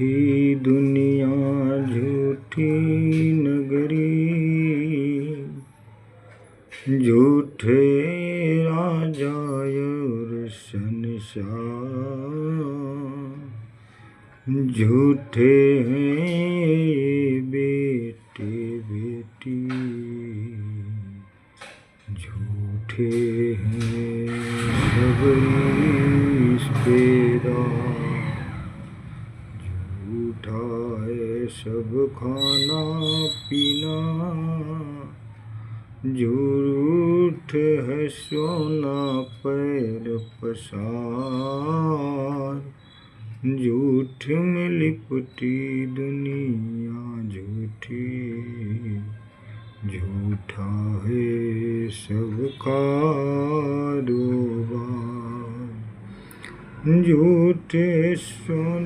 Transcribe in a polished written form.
झूठी दुनिया झूठी नगरी, झूठे राजा और शहंशाह, झूठे हैं बेटे बेटी, झूठे हैं सब रिश्तेदार, झूठा है सब खाना पीना, झूठ है सोना पैर पसार, झूठ में लिपटी दुनिया झूठी, झूठा है सब कारोबार, झूठे सोना